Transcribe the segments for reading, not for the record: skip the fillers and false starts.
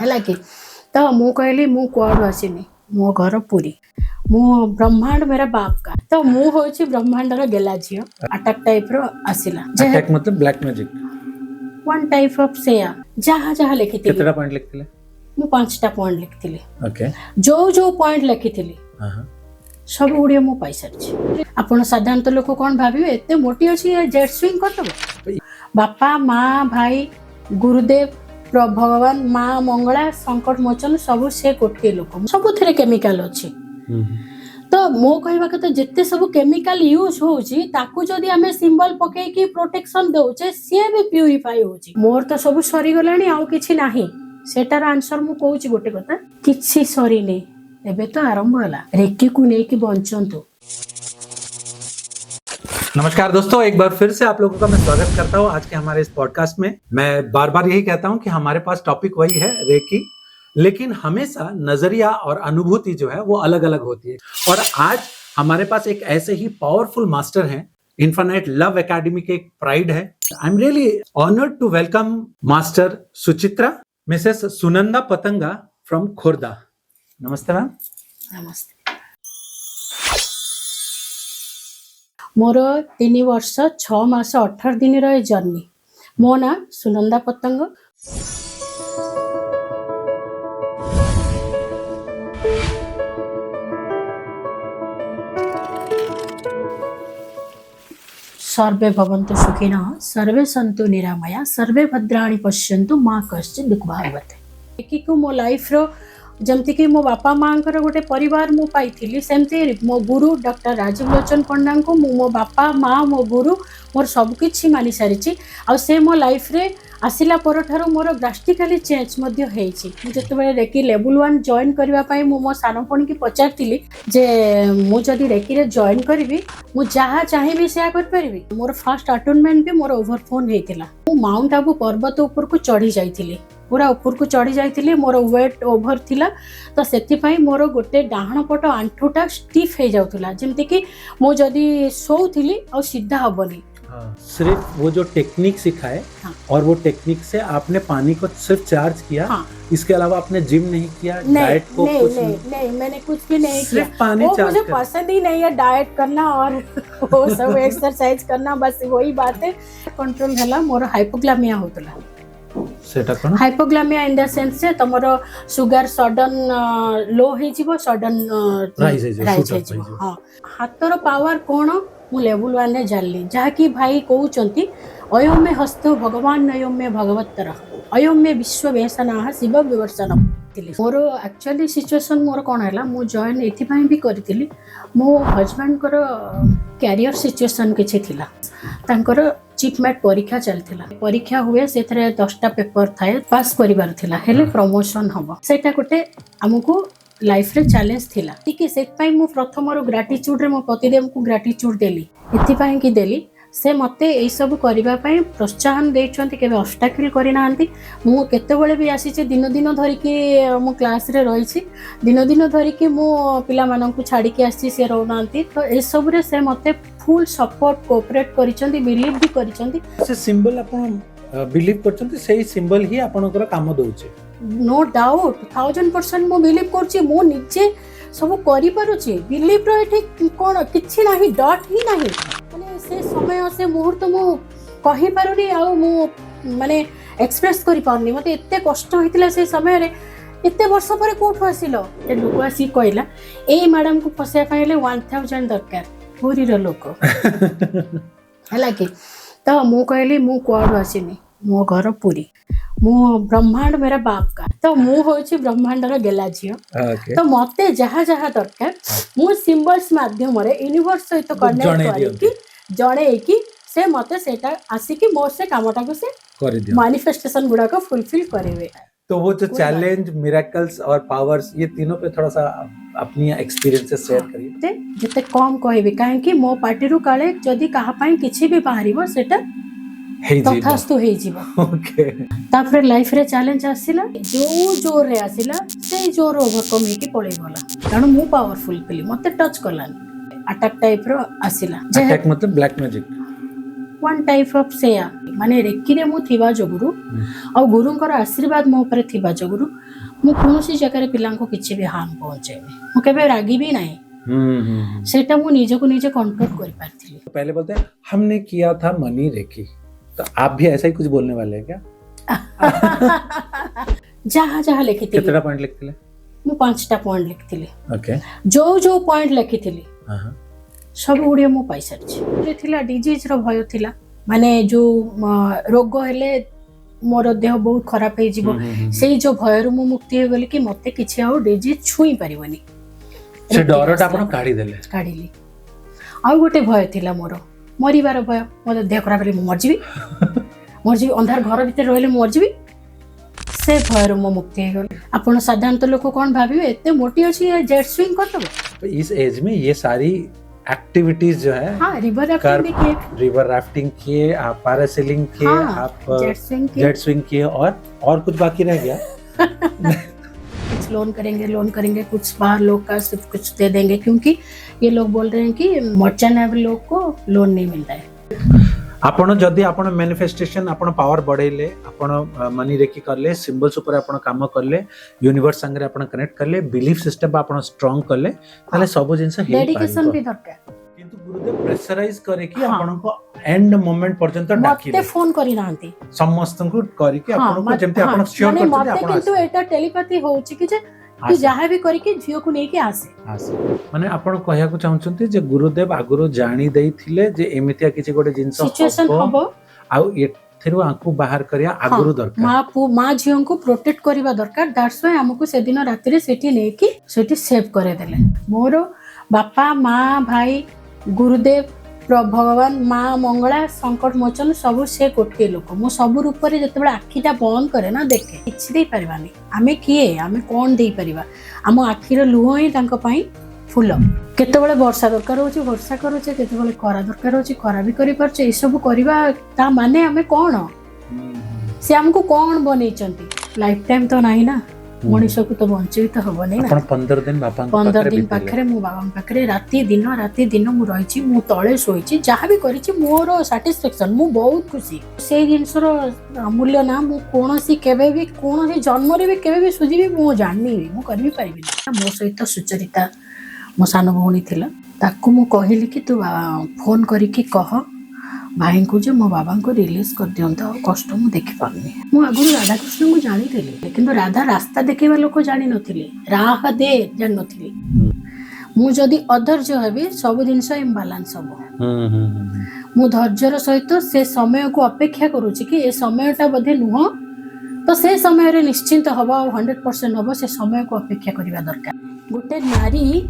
है कि तो मु कहली मु कुआडू आसीनी मो घर पुरी मु ब्रह्मांड मेरा बाप का तो मु होची ब्रह्मांड रो गेला झियो अटैक टाइप रो आसिला अटैक मतलब black magic one type of सेया जहाँ जहाँ लिखिथिली केतरा पॉइंट लिखथिले मु 5टा पॉइंट लिखिथिली ओके जो पॉइंट लिखिथिली सब गुड़िया मो पैसा आपण साधारणतः लोक कौन भाविबे एते मोटी अछि जेट स्विंग करतबे बापा माँ भाई गुरुदेव भगवान माँ मंगला संकट मोचन सब से गोटे लोक सब थे केमिकल अच्छी तो मो कहवा कथा जिते सब केमिकल यूज होउची ताकू जदी हमें सिंबल पके की प्रोटेक्शन दउचे से भी प्यूरिफाई होउची मोर तो सब सरी गलानी आउ किछि नाही सेटार आंसर मु कहूची गोटे कथा किछि सरी नै एबे तो आरंभ होला रेकी को नै कि बंचंतु। नमस्कार दोस्तों, एक बार फिर से आप लोगों का मैं स्वागत करता हूं आज के हमारे इस पॉडकास्ट में। मैं बार बार यही कहता हूं कि हमारे पास टॉपिक वही है रेकी, लेकिन हमेशा नजरिया और अनुभूति जो है वो अलग अलग होती है। और आज हमारे पास एक ऐसे ही पावरफुल मास्टर हैं, इन्फिनाइट लव एकेडमी के एक प्राइड है। I am really honoured to welcome master Suchitra Mrs Sunanda Patanga from Khordha. नमस्ते मैम। नमस्ते। मोर 3 वर्ष 6 मास 18 दिन रो जर्नी। मो ना सुनंदा पतंग। सर्वे भवन्तु सुखिनः सर्वे सन्तु निरामया सर्वे भद्राणि पश्यन्तु मा कश्चित् दुःखभाग्भते। कि को मो लाइफ रो जमती कि मो बापा माँ गोटे परिवार मु पाई सेमती मो गुरु डॉक्टर राजीव लोचन पंडा को मो बापा माँ मो गुरु मोर सबकि मानि सारी आ से मो लाइफ रे आसिला पर ठारो मोर ड्रास्टिकली चेंज मध्य हेछि। मु जतबे रेकी लेवल 1 जॉइन करबा पई मो सानो पणी की पचारतिली जे मु जदी रेकी रे जॉइन करबी मु जहा चाहिबी से कर परबी। मोर फर्स्ट अटेन्डमेंट भी मोर ओवर फोन हेतिला। मु माउंट आबू पर्वत ऊपर को चढ़ी जाइतिली, पूरा ऊपर को चढ़ी जाइतिली। मोर वेट ओवर थिला तो सेति पई मोर गोटे डाहण पट आंठुटा स्टिफ हे जाउतला जेमति कि मु जदी सोउथिली आ सीधा हबनी। सिर्फ वो जो टेक्निक सिखाए और वो टेक्निक से आपने पानी को सिर्फ चार्ज किया, इसके अलावा आपने जिम नहीं किया, डाइट को कुछ नहीं मैंने कुछ भी नहीं किया। पानी वो मुझे पसंद ही नहीं है डाइट करना और वो सब एक्सरसाइज करना, बस वही बात है। कंट्रोल हला मोर हाइपोग्लामिया होतला। सेटा कोन हाइपोग्लामिया इन द सेंस से तमरो शुगर सडन लो हे जीवो, सडन राइज हे जीवो। हां, हाथर पावर कोन मु लेवल 1 रे जानली, जहा कि भाई कहउचंती अयम में हस्तो भगवान अयम में भगवत्तर अयम में विश्व वेसना शिव विवर्षण। मोर एक्चुअली सिचुएशन मोर कोन हैला मु जॉइन एथि पई भी करथिली। मो हस्बैंड कर कैरियर सिचुएशन किछि थिला, तांकर चिपमेट परीक्षा चलथिला। परीक्षा हुए सेथरे 10टा पेपर थाए, पास करिवार थिला, हेले प्रमोशन हबो। सेटा कोटे हमकु लाइफ रे चैलेंज थिला कि सेट पई मु प्रथम रो ग्रेटिट्यूड रे मो पतिदेव को ग्रेटिट्यूड देली। एथि पई कि देली से मते एई सब करिबा पई प्रोत्साहन देछंती, केबे ऑब्स्टैकल करि नांती। मु केते बेले भी आसी छै, दिन दिन धरि कि मु क्लास रे रहि छी, दिन धरि कि मु पिला मानन को छाडी के आसी से रहो नांती। तो ए सब रे से मते फुल सपोर्ट कोऑपरेट करिसंती, बिलीव भी करिसंती। से सिंबल आपण बिलीव करछंती, सेही सिंबल ही आपनकर काम दोउचे। नो डाउट 1000% मु बिलीव करछि। मु निजे सब करि पारुछि, बिलीव रो एठी कोन किछि नाही, डॉट ही नाही। माने से समय से मुहूर्त मु कहि पारुनी आ मु माने एक्सप्रेस करि पारुनी। मते एते कष्ट होइतिला से समय रे, एते वर्ष पर कोठो आसिलो। ए लोक आसी कहला ए मैडम को फसे पाइले 1000 दरकार पूरी रो लोक हला कि तो मु कहली मु कुआडू आसीनी मो घर पुरी मु ब्रह्मांड मेरा बाप का तो मु होची ब्रह्मांड रो गेला झियो। तो मते जहा जहा दरकार मु सिंबल्स माध्यम रे यूनिवर्स सहित कनेक्ट करी जणे कि से मते सेटा आसी कि मोर से कामटा को से कर दियो, मैनिफेस्टेशन गुडा को फुलफिल करेवे। तो वो जो चैलेंज, मिरेकल्स और पावर्स, ये तीनों पे थोड़ा सा अपनी एक्सपीरियंसेस शेयर करिए। जते कम कहबी काहे कि मो पार्टी रु काले जदी कहा पई किछि भी बाहरिबो सेटा तथास्तु हे जीवो। ओके, तापर लाइफ रे चैलेंज आसिला, जो जोर रे आसिला से जोर ओवरकम हे कि पळै गला, कारण मु पावरफुल पिली, मते टच करलानी। अटैक टाइप रो आसिला। अटैक मतलब black magic one type of सेया माने रेकी रे मु थिबा जोगुरु आ गुरुंकर आशीर्वाद मो ऊपर थिबा जोगुरु मु कोनोसी जगह रे पिलां को किछि भी हार्म पहुंचेबे मु केबे रागी भी नहीं सेटा मु निजे को निजे कंट्रोल कर पारथिली। पहले बोलते हैं हमने किया था मनी रेकी, तो आप भी ऐसा ही कुछ बोलने वाले हैं क्या? जहाँ जहाँ लिखिथिली कितना पॉइंट लिखथिले? मु 5टा पॉइंट लिखिथिली। ओके जो जो पॉइंट लिखिथिली सब गुड़े मु पाई सारी थिला। डिजीज रो भय थिला माने जो रोग हेले मोर देह बहुत खराब हे जीवो सेही जो भय रु मु मुक्ति हो गेली कि मते किछि आ डिजीज छुई परिबनी से डरटा आपण काढी देले काढिली। आ गोटे भय थिला मोर मरिबार भय मोर देह खराब हेले मर जीवी अंधार घर भीतर रहले मर जीवी से भय रु मु मुक्ति हो गेली। आपण साधारणतः लोक कोन भाबिबे एते मोटी अछि जेट स्विंग करतबो। तो इस एज में ये सारी एक्टिविटीज जो है हाँ, रिवर राफ्टिंग किए, आप पैरासेलिंग किए, आप जेट स्विंग किए और कुछ बाकी रह गया? कुछ लोन करेंगे कुछ बाहर लोग का सिर्फ कुछ दे देंगे क्योंकि ये लोग बोल रहे हैं कि मर्चेंट लोग को लोन नहीं मिलता है। आपण जदि आपण मैनिफेस्टेशन आपण पावर बढ़ेले आपण मनी रेकी करले सिंबल्स ऊपर आपण काम करले यूनिवर्स संगे आपण कनेक्ट करले बिलीफ सिस्टम आपण स्ट्रांग करले ताले सब जिंस हे डेडिकेशन भी दरकार। किंतु गुरुदेव प्रेशराइज करे कि आपण को एंड मोमेंट पर्यंत डाकी मते फोन करी नांती समस्त को करी कि आपण को जेमते आपण श्योर करते आपण किंतु एटा टेलीपैथी होउची कि जे तू जहाँ भी करी कि झियो को नहीं कि आसे माने आपण कहया को चाहउछंती जे गुरुदेव आगुरो जानी देई थिले जे एमितिया किछि गोटे जिंस सिचुएशन हबो आ एथिरो आंकु बाहर करिया आगुरो दरकार माँ झियो को प्रोटेक्ट करबा दरकार। दैट्स व्हाई हमको से दिन राति रे सेठी नै कि सेठी सेव करे देले। मोर बापा माँ भाई गुरुदेव भगवान माँ मंगला संकट मोचन सब से गोटे लोक मो सब रूप रे जते आखिटा बंद करे ना देखे किछि दे परबानी आमे किए आमे कोन दे परबा आम आखिर लुह ही तांको पई फूल केतेबेले वर्षा दरकार होची वर्षा करूचे केतेबेले खरा दरकार होची खरा भी करि परचे ए सब करबा ता माने आमे कोन से हमको कोन बनै चंती लाइफ टाइम तो नाही ना मनीष को तो बंचे तो हबो नै ना। 15 दिन बापा 15 दिन पाखरे मु बाबा पाखरे राती दिन मु रहिची मु तळे सोइची जहाँ भी करिची मोर सैटिस्फैक्शन मु बहुत खुशी से जिनसर मूल्य ना मु कोनोसी केबे भी कोनोसी जन्म रे भी केबे भी सुझी भी मु जाननी मु करबी पाइबी मो सहित सुचरिता मो सान भौणी थिला ताकू मु कहिली कि तू फोन करिकी कह भाई को जे मो बाबा को रिलीज कर दियंता कष्ट मु देखि पारनी मु आगुरु राधा कृष्ण को जानी थिली किंतु राधा रास्ता देखेबा लोक जानी नथिले राह दे जान नथिले मु जदी अधैर्य हेबी सब जिंस इम्बालांस हबो मु धैर्यर सहित से समय को अपेक्षा करूची कि ए समयटा बधे नुह तो से समय रे निश्चिंत हबा 100% हबो से समय को अपेक्षा करिबा दरकार। गोटे नारी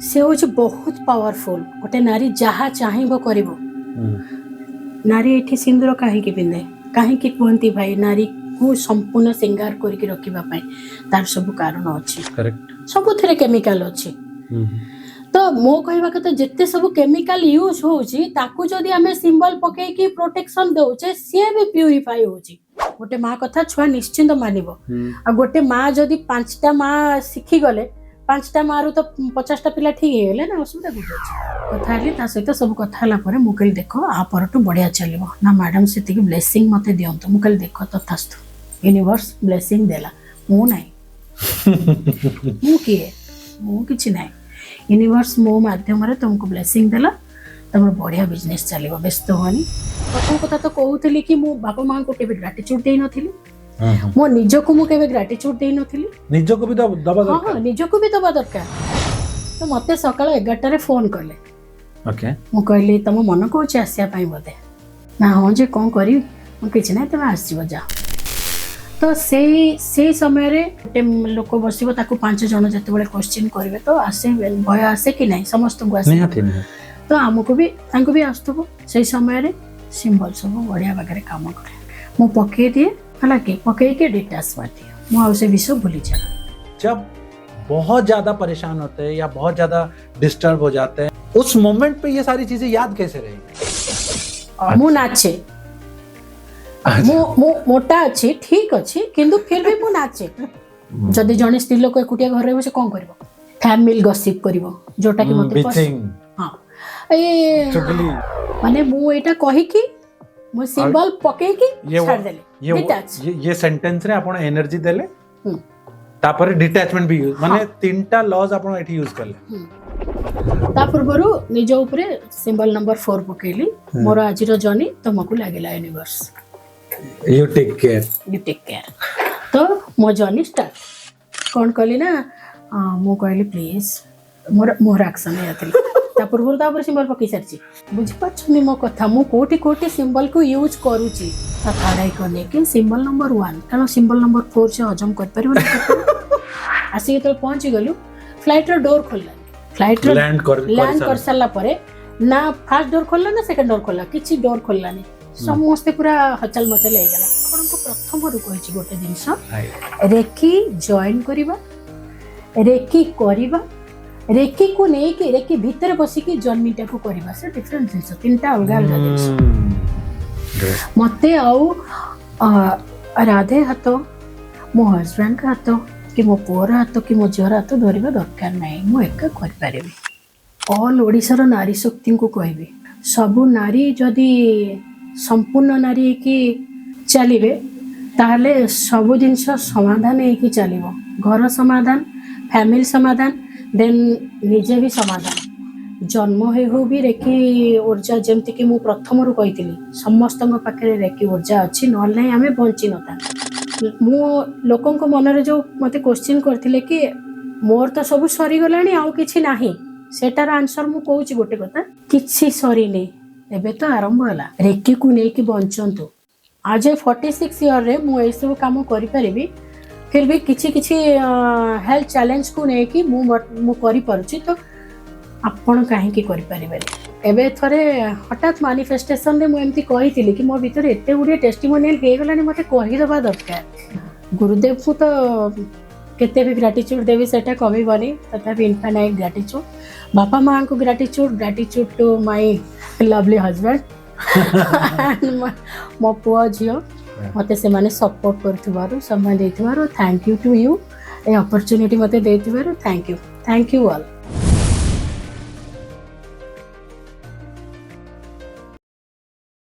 से होची बहुत पावरफुल गोटे नारी जहा चाहिबो करिवो नारी एठी सिंदूर काहे की पिंदे काहे की कहंती भाई नारी को संपूर्ण श्रृंगार करके रखिबा पई तार सब कारण अछि करेक्ट सब थरे केमिकल अछि तो मो कहबा के तो जत्ते सब केमिकल यूज होउची ताकू जदी हमें सिंबल पके की प्रोटेक्शन देउचे से भी प्यूरिफाई होउची। गोटे माँ कथा छुआ निश्चिंत मानिबो आ गोटे माँ जदी 5टा माँ सिखी गले 5टा मारू तो 50टा पिला ठीक हे गेले ना असुविधा गुड कथा हेली ता सहित सब कथा हला परे मु कहली देखो आ परटू बढ़िया चलिबो ना मैडम सेति की ब्लेसिंग मते दियंतो मु कहली देखो तथास्तु यूनिवर्स ब्लेसिंग देला मु नाही मु किए मु किछि नाही यूनिवर्स मो माध्यम रे तुमको ब्लेसिंग देला तमर बढ़िया बिजनेस चलिबो व्यस्त होनी। प्रथम कथा तो कहउतली कि मु बापा मां को केबे ग्रेटिट्यूड देई नथिली मो निजको मु केबे ग्रेटिट्यूड देई नथिली निजको भी दबा दरकार हां निजको भी दबा दरकार। तो मते सकाळ 11टा रे फोन करले ओके मु कहली तम मन को आसिया पाई बोदे ना हां जे कोन करी मु किछ नै तमे आसीबो जा तो से समय रे गोटे लोक बसिबो ताको 5 जण जते बेले क्वेश्चन करबे तो आसे भय आसे कि नै समस्त को आसे नहीं तो हमको भी तांको भी आस्तबो से समय रे सिंबल सब बढ़िया बागरे काम करे मु पके दिए हला के पके के डिटाच मार दिए मु से विषय भूली जा। जब बहुत ज्यादा परेशान होते हैं या बहुत ज्यादा डिस्टर्ब हो जाते हैं उस मोमेंट पे ये सारी चीजें याद कैसे रहेगी? मु नाचे मु मोटा अच्छी ठीक अच्छी किंतु फिर भी मु नाचे जदि जने स्त्री लोक एकुटिया घर रहबो से कोन करबो फैमिली गॉसिप करबो जोटा कि मते पसंद हां ए चुगली माने मु एटा कहि कि मु सिंबल पके कि छाड़ देले डिटैच ये सेंटेंस रे आपण एनर्जी देले हम्म तापर डिटैचमेंट भी यूज माने तीनटा लॉज आपण एठी यूज करले ता पूर्वरु निज ऊपर सिंबल नंबर 4 पकेली मोर आजिर जर्नी तुमको लागेला यूनिवर्स यू टेक केयर तो मो जर्नी स्टार्ट कोन कहली ना मो कहली प्लीज मोर एक्शन आतली ता पूर्व ता सिंबल पकई सारची बुझ पाछनी मो कथा मो कोटी कोटी सिंबल को यूज करूची ता थाराई कने कि सिंबल नंबर 1 कारण सिंबल नंबर 4 से हजम कर परबो आसी तो पहुंची गलु फ्लाइट रो डोर खोलला फ्लाइट रो लैंड कर साला परे ना फर्स्ट डोर खोलला ना सेकंड डोर खोलला किछि डोर खोलला नहीं समस्त पूरा हचल मचल हो गला आपण को प्रथम रु कहिछि गोटे जिंस रेकी जॉइन करिबा रेकी करिबा रेकी को नहीं कि रेकी भीतर बसी की जर्नीटा को करिबा से डिफरेंट जिंस तीनटा अलग अलग जिंस मते आउ राधे हाथ मो हस्बैंड का हाथ कि मो पुअर हाथ कि मो झीर हाथ धरवा दरकार नहीं मु एका कर पारिबी ऑल ओडिसा रो नारी शक्ति को कहबी सबु नारी जदि संपूर्ण नारी की चलिबे ताहले सबु जिंस समाधान है चलिबो घर समाधान फैमिली समाधान देन निजे भी समाधान जन्म हो भी रेकी ऊर्जा जमती कि मु प्रथम रु कहितली समस्त पाखे रेकी ऊर्जा अच्छी न नहीं आमे बंची नता मु लोकों को मन रे जो मते क्वेश्चन करथिले कि मोर तो सब सरी गलानी आउ किछि नाही सेटार आंसर मु कहूची गोटे कथा किछि सरी नै एबे तो आरंभ होला रेकी को नै कि बंचंतु आज 46 ईयर रे मु ए सब काम करि परिबी फिर भी किछि किछि हेल्थ चैलेंज को नै कि मु करि परछि तो आपण काहे की करि परिबेनी एबे थरे हठात मैनिफेस्टेशन रे मु एमती कहितिली कि मो भीतर एते गुडी टेस्टिमोनियल हे गलानी मते कहि दबा दरकार गुरुदेव को तो केते भी ग्रेटिट्यूड देवी सेटा कमी बनी तथापि इनफाइनाइट ग्रेटिट्यूड बापा मां को gratitude to my lovely husband मो पुआ झियो मते से माने सपोर्ट करथिबारु समय देथिबारु thank you to you a opportunity मते देथिबारु थैंक यू ऑल।